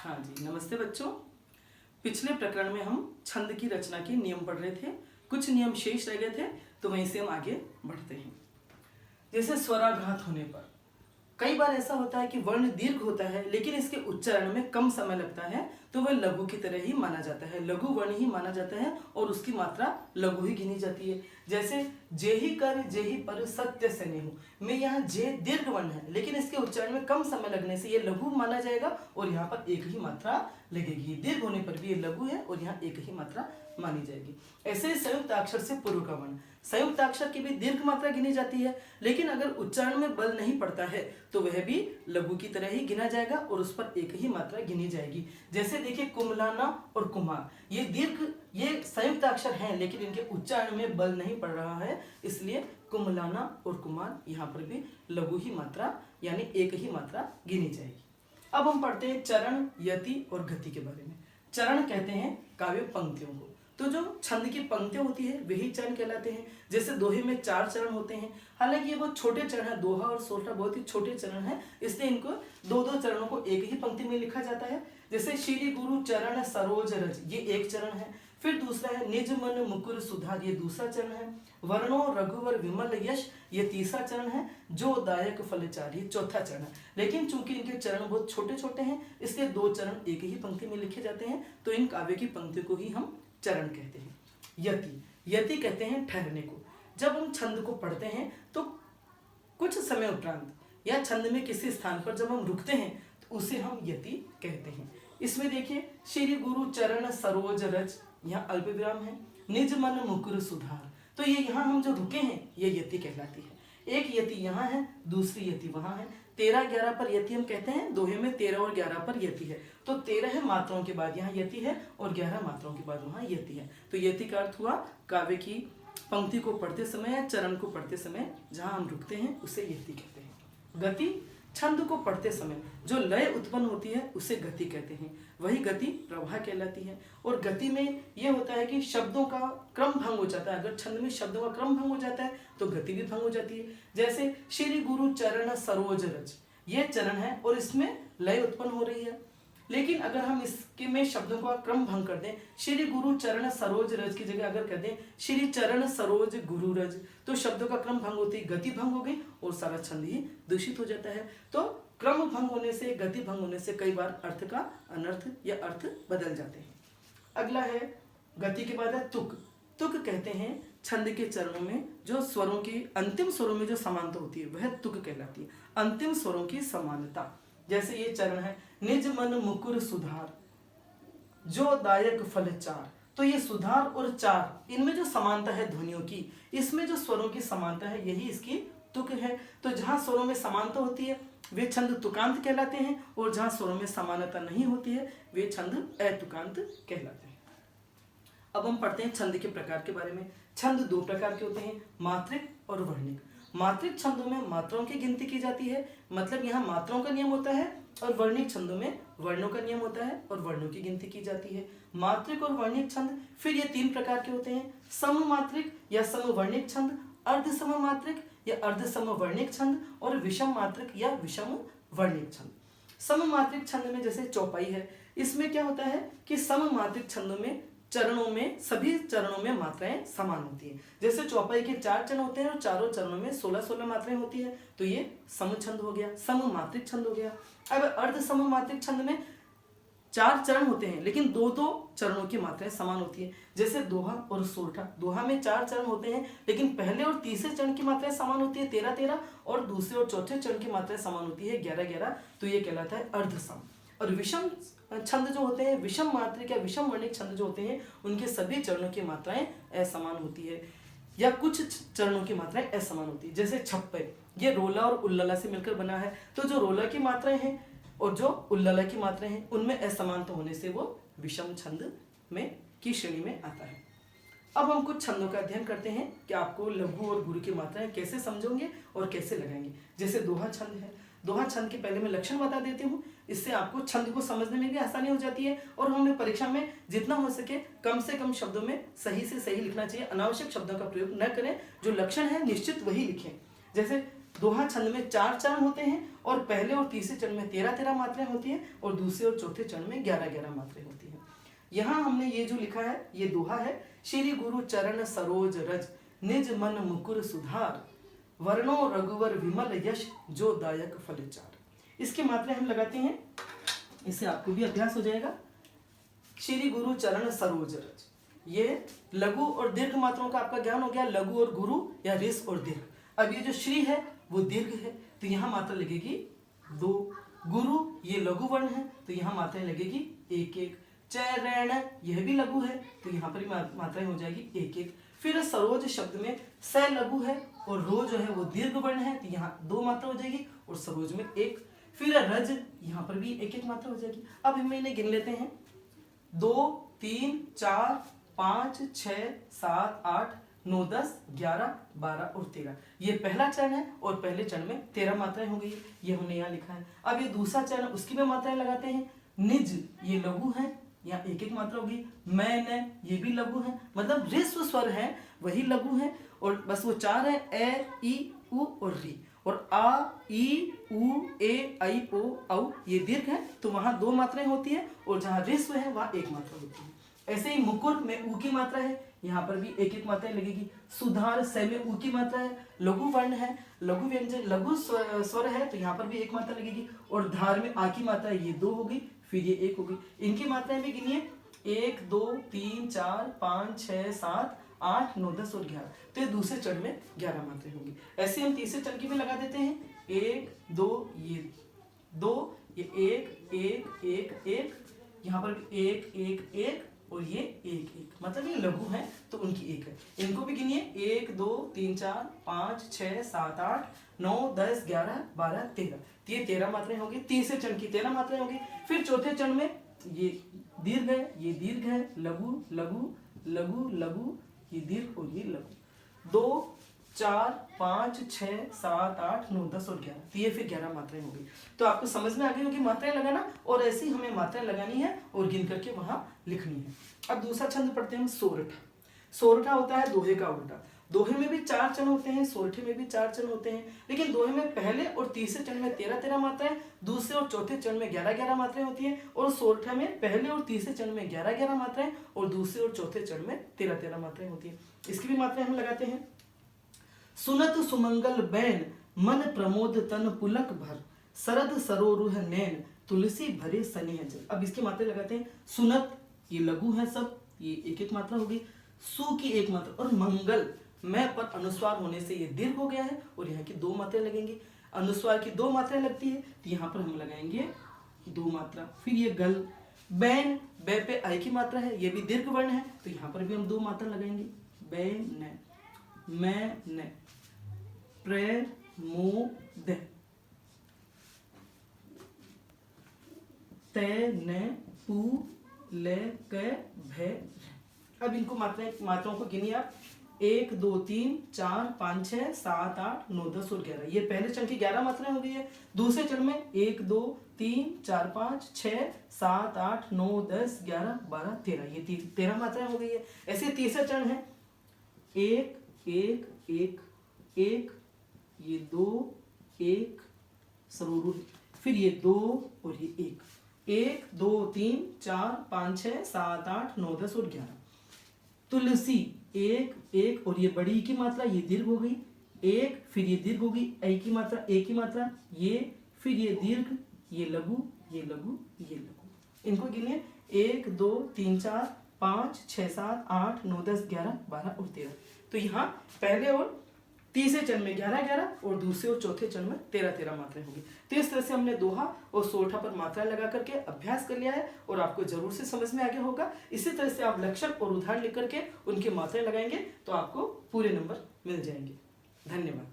हाँ जी, नमस्ते बच्चों। पिछले प्रकरण में हम छंद की रचना के नियम पढ़ रहे थे। कुछ नियम शेष रह गए थे, तो वहीं से हम आगे बढ़ते हैं। जैसे स्वराघात होने पर कई बार ऐसा होता है कि वर्ण दीर्घ होता है, लेकिन इसके उच्चारण में कम समय लगता है, तो वह लघु की तरह ही माना जाता है, लघु वर्ण ही माना जाता है और उसकी मात्रा लघु ही गिनी जाती है। जैसे जेहि कर जेहि पर सत्य से नेहु में यहाँ जे दीर्घ वर्ण है, लेकिन इसके उच्चारण में कम समय लगने से ये लघु माना जाएगा और यहाँ पर एक ही मात्रा लगेगी। दीर्घ होने पर भी ये लघु है और यहाँ एक ही मात्रा मानी जाएगी। ऐसे संयुक्त अक्षर से पूर्व का वर्ण, संयुक्त अक्षर की भी दीर्घ मात्रा गिनी जाती है, लेकिन अगर उच्चारण में बल नहीं पड़ता है तो वह भी लघु की तरह ही गिना जाएगा और उस पर एक ही मात्रा गिनी जाएगी। जैसे देखिए कुमलाना और कुमार, ये दीर्घ ये संयुक्त अक्षर हैं, लेकिन इनके उच्चारण में बल नहीं पड़ रहा है, इसलिए कुमलाना और कुमार यहाँ पर भी लघु ही मात्रा यानी एक ही मात्रा गिनी जाएगी। अब हम पढ़ते हैं चरण, यति और गति के बारे में। चरण कहते हैं काव्य पंक्तियों को, तो जो छंद की पंक्तियां होती है वही चरण कहलाते हैं। जैसे दोहे में 4 चरण होते हैं, हालांकि ये बहुत छोटे चरण है, दोहा और सोलठा बहुत ही छोटे चरण है, इसलिए इनको दो चरणों को एक ही पंक्ति में लिखा जाता है। जैसे श्री गुरु चरण सरोज रज, ये एक चरण है। फिर दूसरा है निज मन मुकुर सुधार, ये दूसरा चरण है। वर्णो रघुवर विमल यश, ये तीसरा चरण है। जो दायक फलचार, ये चौथा चरण है। लेकिन चूंकि इनके चरण बहुत छोटे छोटे हैं, इसलिए 2 चरण एक ही पंक्ति में लिखे जाते हैं, तो इन काव्य की पंक्ति को ही हम चरण कहते हैं। यति, यति कहते हैं ठहरने को। जब हम छंद को पढ़ते हैं तो कुछ समय उपरांत या छंद में किसी स्थान पर जब हम रुकते हैं तो उसे हम यति कहते हैं। इसमें देखिए श्री गुरु चरण सरोज रज, यहाँ अल्प विराम है। निज मन मुकुर सुधार, तो ये यहाँ हम जो रुके हैं ये यति कहलाती है। एक यति यहाँ है, दूसरी यति वहां है। 13-11 पर यति हम कहते हैं, दोहे में 13 और 11 पर यति है, तो 13 मात्राओं के बाद यहाँ यति है और 11 मात्राओं के बाद वहाँ यति है। तो यति का अर्थ हुआ काव्य की पंक्ति को पढ़ते समय या चरण को पढ़ते समय जहाँ हम रुकते हैं उसे यति कहते हैं। गति, छंद को पढ़ते समय जो लय उत्पन्न होती है उसे गति कहते हैं, वही गति प्रवाह कहलाती है। और गति में यह होता है कि शब्दों का क्रम भंग हो जाता है। अगर छंद में शब्दों का क्रम भंग हो जाता है तो गति भी भंग हो जाती है। जैसे श्री गुरु चरण सरोज रज, ये चरण है और इसमें लय उत्पन्न हो रही है, लेकिन अगर हम इसके में शब्दों का क्रम भंग कर दें, श्री गुरु चरण सरोज रज की जगह अगर कर दें श्री चरण सरोज गुरु रज, तो शब्दों का क्रम भंग होती, गति भंग हो गई और सारा छंद ही दूषित हो जाता है। तो क्रम भंग होने से, गति भंग होने से कई बार अर्थ का अनर्थ या अर्थ बदल जाते हैं। अगला है गति के बाद है तुक। तुक कहते हैं छंद के चरणों में जो स्वरों की अंतिम स्वरों में जो समानता होती है वह तुक कहलाती है, अंतिम स्वरों की समानता। जैसे ये चरण है निज मन मुकुर सुधार, जो दायक फल चार, तो ये सुधार और चार इनमें जो समानता है ध्वनियों की, इसमें जो स्वरों की समानता है यही इसकी तुक है। तो जहां स्वरों में समानता होती है वे छंद तुकांत कहलाते हैं और जहां स्वरों में समानता नहीं होती है वे छंद अतुकांत कहलाते हैं। अब हम पढ़ते हैं छंद के प्रकार के बारे में। छंद 2 प्रकार के होते हैं, मात्रिक और वर्णिक। मात्रिक छंदों में मात्राओं की गिनती की जाती है, मतलब यहाँ मात्राओं का नियम होता है, और वर्णिक छंदों में वर्णों का नियम होता है और वर्णों की गिनती की जाती है। मात्रिक और वर्णिक छंद फिर ये 3 प्रकार के होते हैं, सममात्रिक या समवर्णिक छंद, अर्ध सममात्रिक या अर्ध समवर्णिक छंद और विषम मात्रिक या विषम वर्णिक छंद। सममात्रिक छंद में जैसे चौपाई है, इसमें क्या होता है कि सममात्रिक छंदों में चरणों में सभी चरणों में मात्राएं समान होती हैं। जैसे चौपाई के 4 चरण होते हैं और चारों चरणों में 16-16 मात्राएं होती है, तो ये समछंद हो गया, सममात्रिक छंद हो गया। अब अर्ध सममात्रिक छंद में 4 चरण होते हैं लेकिन 2-2 चरणों की मात्राएं समान होती है। जैसे दोहा और सोलठा, दोहा में 4 चरण होते हैं लेकिन पहले और तीसरे चरण की मात्राएं समान होती है 13-13, और दूसरे और चौथे चरण की मात्राएं समान होती है 11-11, तो ये कहलाता है अर्धसम। और विषम छंद जो होते हैं, विषम मात्रिक या विषम वर्णिक छंद जो होते हैं, उनके सभी चरणों की मात्राएं असमान होती है या कुछ चरणों की मात्राएं असमान होती है। जैसे छप्पे, ये रोला और उल्लला से मिलकर बना है, तो जो रोला की मात्राएं हैं और जो उल्लला की मात्राएं हैं उनमें असमानता होने से वो विषम छंद में की श्रेणी में आता है। अब हम कुछ छंदों का अध्ययन करते हैं कि आपको लघु और गुरु की मात्राएं कैसे समझोगे और कैसे लगाएंगे। जैसे दोहा छंद है, दोहा छंद के पहले मैं लक्षण बता देती हूँ, इससे आपको छंद को समझने में भी आसानी हो जाती है और हमें परीक्षा में जितना हो सके कम से कम शब्दों में सही से सही लिखना चाहिए, अनावश्यक शब्दों का प्रयोग न करें, जो लक्षण है निश्चित वही लिखें। जैसे दोहा छंद में 4 चरण होते हैं और पहले और तीसरे चरण में 13-13 मात्राएं होती हैं और दूसरे और चौथे चरण में 11-11 मात्राएं होती हैं। यहाँ हमने ये जो लिखा है ये दोहा है, श्री गुरु चरण सरोज रज निज मन मुकुर सुधार वर्णो रघुवर विमल यश जो दायक फल चार। इसकी मात्राएं हम लगाते हैं, इससे आपको भी अभ्यास हो जाएगा। श्री गुरु चरण सरोज रज, ये लघु और दीर्घ मात्राओं का आपका ज्ञान हो गया, लघु और गुरु या रिस और दीर्घ। अब ये जो श्री है वो दीर्घ है तो यहाँ मात्रा लगेगी 2, गुरु ये लघु वर्ण है तो यहाँ मात्राएं लगेगी 1-1, चरण यह भी लघु है तो यहाँ पर मात्राएं हो जाएगी 1-1। फिर सरोज शब्द में स लघु है और रो जो है वो दीर्घ वर्ण है तो यहाँ 2 मात्रा हो जाएगी और सरोज में 1। फिर रज यहाँ पर भी 1-1 मात्रा हो जाएगी। अब हम इन्हें गिन लेते हैं, 2, 3, 4, 5, 6, 7, 8, 9, 10, 11, 12 और 13। ये पहला चरण है और पहले चरण में 13 मात्राएं हो गई, ये हमने यहाँ लिखा है। अब ये दूसरा चरण, उसकी भी मात्राएं लगाते हैं। निज ये लघु है, यहाँ 1-1 मात्रा होगी। मैंने ये भी लघु है, मतलब ऋस्व स्वर है वही लघु है और बस वो 4 है, ए, ई, उ और री। और आ, ई, उ, ए, आई, ओ, औ ये दीर्घ है तो वहां 2 मात्राएं होती है और जहां ऋस्व है वहां 1 मात्रा होती है। ऐसे ही मुकुर में उ की मात्रा है, यहाँ पर भी 1-1 मात्राएं लगेगी। सुधार स में उ की मात्रा है, लघु वर्ण है, लघु व्यंजन लघु स्वर है तो यहाँ पर भी 1 मात्रा लगेगी। और धार में आ की मात्रा है, ये 2 होगी, फिर ये 1 होगी। इनकी मात्राएं भी गिनिए, 1, 2, 3, 4, 5, 6, 7, 8, 9, 10 और 11। तो ये दूसरे चरण में 11 मात्राएं होंगी। ऐसे हम तीसरे चरण की भी लगा देते हैं, 1, 2, ये 2, ये 1, 1, 1, 1, यहाँ पर 1, 1, 1 और ये 1, 1, मतलब ये लघु है तो उनकी 1 है। इनको भी गिनिए, 1, 2, 3, 4, 5, 6, 7, 8, 9, 10, 11, 12, 13। तो ये 13 मात्राएं होगी। तीसरे चरण की 13 मात्राएं होगी। फिर चौथे चरण में ये दीर्घ है, ये दीर्घ है, लघु लघु लघु लघु, ये दीर्घ और ये लघु। 2, 4, 5, 6, 7, 8, 9, 10 और 11। तो ये फिर 11 मात्राएं होगी। तो आपको समझ में आ गई होगी मात्राएं लगाना, और ऐसे ही हमें मात्राएं लगानी है और गिन करके वहां लिखनी है। अब दूसरा छंद पढ़ते हैं हम, सोरठा। सोरठा होता है दोहे का उल्टा। दोहे में भी 4 चरण होते हैं, सोरठे में भी 4 चरण होते हैं, लेकिन दोहे में पहले और तीसरे चरण में 13-13 मात्राएं, दूसरे और चौथे चरण में 11-11 मात्राएं होती हैं। और सोरठा में पहले और तीसरे चरण में 11-11 मात्राएं और दूसरे और चौथे चरण में 13-13 मात्राएं होती हैं। इसकी भी मात्राएं हम लगाते हैं। सुनत सुमंगल बैन मन प्रमोद तन पुलक भर शरद सरोरुह नैन तुलसी भरे स्नेह जल। अब इसकी मात्राएं लगाते हैं। सुनत ये लघु है सब, ये 1-1 मात्रा होगी। सु की 1 मात्रा और मंगल मैं पर अनुस्वार होने से ये दीर्घ हो गया है और यहाँ की 2 मात्राएं लगेंगी। अनुस्वार की 2 मात्राएं लगती है तो यहाँ पर हम लगाएंगे 2 मात्रा। फिर ये गल, बैन बै पे आई की मात्रा है, ये भी दीर्घ वर्ण है तो यहाँ पर भी हम 2 मात्रा लगाएंगे। बैन मैं न प्रेर मो दे ते न पू ले के भे। अब इनको मात्राओं को गिनिए आप। 1, 2, 3, 4, 5, 6, 7, 8, 9, 10 और 11। ये पहले चरण की 11 मात्राएं हो गई है। दूसरे चरण में 1, 2, 3, 4, 5, 6, 7, 8, 9, 10, 11, 12, 13। ये 13 मात्राएं हो गई है। ऐसे तीसरा चरण है 1, 1, 1, 1, ये 2, 1 सरोरु, फिर ये 2 और ये 1, 1, 2, 3, 4, 5, 6, 7, 8, 9, 10 और 11। तुलसी 1, 1 और ये बड़ी की मात्रा ये दीर्घ हो गई, 1 फिर ये दीर्घ हो गई, ऐ की मात्रा, ए की मात्रा, ये फिर ये दीर्घ, ये लघु, ये लघु, ये लघु। इनको गिनिए 1, 2, 3, 4, 5, 6, 7, 8, 9, 10, 11, 12 और 13। तो यहाँ पहले और तीसरे चरण में 11-11 और दूसरे और चौथे चरण में 13-13 मात्राएं होगी। तो इस तरह से हमने दोहा और सोरठा पर मात्राएं लगा करके अभ्यास कर लिया है और आपको जरूर से समझ में आ गया होगा। इसी तरह से आप लक्षण और उदाहरण लिख करके उनकी मात्राएं लगाएंगे तो आपको पूरे नंबर मिल जाएंगे। धन्यवाद।